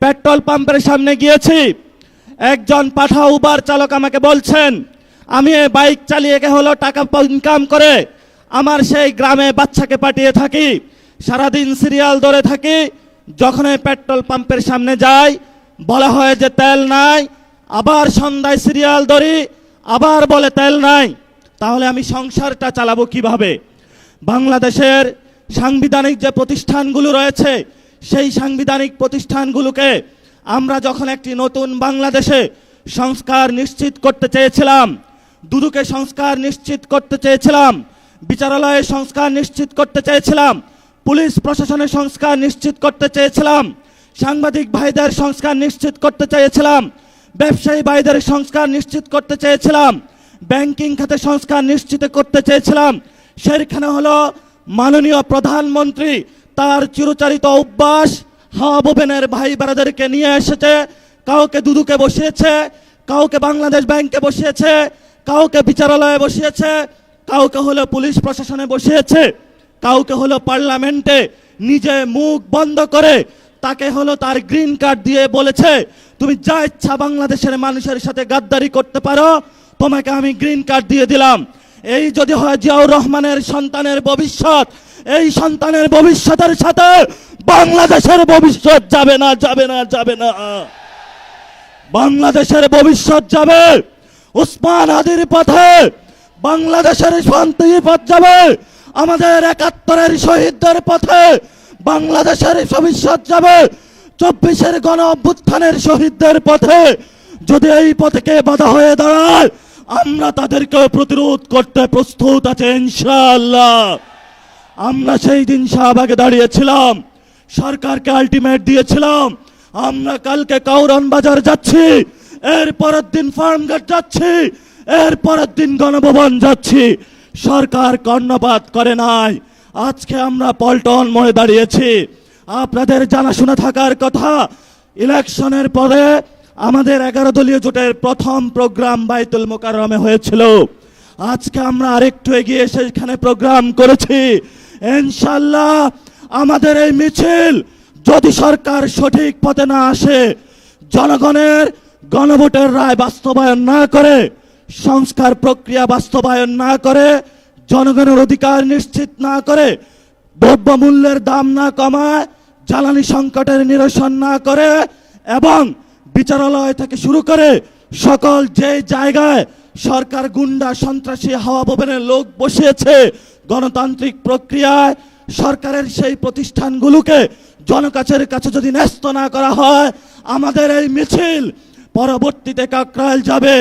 Petrol পাম্পের সামনে গিয়েছি, একজন পাঠা উবার চালক আমাকে বলছেন, আমি এই বাইক চালিয়ে হলো টাকা ইনকাম করে আমার সেই গ্রামে বাচ্চাকে পাঠিয়ে থাকি, সারাদিন সিরিয়াল ধরে থাকি, যখন এই পেট্রোল পাম্পের সামনে যাই বলা হয় যে তেল নাই, আবার সন্ধ্যায় সিরিয়াল ধরি, আবার বলে তেল নাই। তাহলে আমি সংসারটা চালাবো কিভাবে? বাংলাদেশের সাংবিধানিক যে প্রতিষ্ঠানগুলো রয়েছে সেই সাংবিধানিক প্রতিষ্ঠানগুলোকে আমরা যখন একটি নতুন বাংলাদেশে সংস্কার নিশ্চিত করতে চেয়েছিলাম, দুদকে সংস্কার নিশ্চিত করতে চেয়েছিলাম, বিচারালয়ে সংস্কার নিশ্চিত করতে চেয়েছিলাম, পুলিশ প্রশাসনের সংস্কার নিশ্চিত করতে চেয়েছিলাম, সাংবাদিক ভাইদের সংস্কার নিশ্চিত করতে চেয়েছিলাম, ব্যবসায়ী ভাইদের সংস্কার নিশ্চিত করতে চেয়েছিলাম, ব্যাংকিং খাতে সংস্কার নিশ্চিত করতে চেয়েছিলাম, সেখানে হলো মাননীয় প্রধানমন্ত্রী তার চিরচারিত অভ্যাস হাওয়া ভবনের ভাই বেড়াদেরকে নিয়ে এসেছে, কাউকে দুদুকে বসিয়েছে, কাউকে বাংলাদেশ ব্যাংকে বসিয়েছে, কাউকে বিচারালয়ে বসিয়েছে, কাউকে হলো পুলিশ প্রশাসনে বসিয়েছে, কাউকে হলো পার্লামেন্টে নিজে মুখ বন্ধ করে তাকে হলো তার গ্রিন কার্ড দিয়ে বলেছে, তুমি যা ইচ্ছা বাংলাদেশের মানুষের সাথে গাদ্দারি করতে পারো, তোমাকে আমি গ্রিন কার্ড দিয়ে দিলাম। এই যদি হয় জিয়াউর রহমানের সন্তানের ভবিষ্যৎ, এই সন্তানের ভবিষ্যতের সাথে বাংলাদেশের ভবিষ্যৎ যাবে না, যাবে না, যাবে না। বাংলাদেশের ভবিষ্যৎ যাবে উসমান হাদির পথে, বাংলাদেশের শান্তির পথ যাবে আমাদের ৭১-এর শহীদদের পথে, বাংলাদেশের ভবিষ্যৎ যাবে ২৪-এর গণ অভ্যুত্থানের শহীদদের পথে। যদি এই পথে বাধা হয়ে দাঁড়ায়, আমরা তাদেরকে প্রতিরোধ করতে প্রস্তুত আছে ইনশাআল্লাহ। আমরা সেই দিন শাহবাগে দাঁড়িয়েছিলাম, সরকারকে আলটিমেট দিয়েছিলাম, আমরা কালকে কাউরন বাজার যাচ্ছি, এর পরের দিন ফার্মগেট যাচ্ছি, এর পরের দিন গণভবন যাচ্ছি। সরকার কর্ণপাত করে নাই। আজকে আমরা পল্টন মোড়ে দাঁড়িয়েছি। আপনাদের জানাশোনা থাকার কথা, ইলেকশনের পরে আমাদের 11 দলীয় জোটের প্রথম প্রোগ্রাম বাইতুল মোকাররমে হয়েছিল। আজকে আমরা আরেকটু এগিয়ে সেখানে প্রোগ্রাম করেছি। ইনশাআল্লাহ আমাদের এই মিছিল যদি সরকার সঠিক পথে না আসে, জনগণের গণভোটের রায় বাস্তবায়ন না করে, সংস্কার প্রক্রিয়া বাস্তবায়ন না করে, জনগণের অধিকার নিশ্চিত না করে, দ্রব্যমূল্যের দাম না কমায়, জ্বালানি সংকটের নিরসন না করে, এবং বিচারালয় থেকে শুরু করে সকল যে জায়গায় সরকার গুন্ডা সন্ত্রাসী হাওয়া ভবনের লোক বসিয়েছে, গণতান্ত্রিক প্রক্রিয়ায় সরকারের সেই প্রতিষ্ঠানগুলোকে জনকাছের কাছে যদি ন্যস্ত না করা হয়, আমাদের এই মিছিল পরবর্তীতে কাকরাইল যাবে।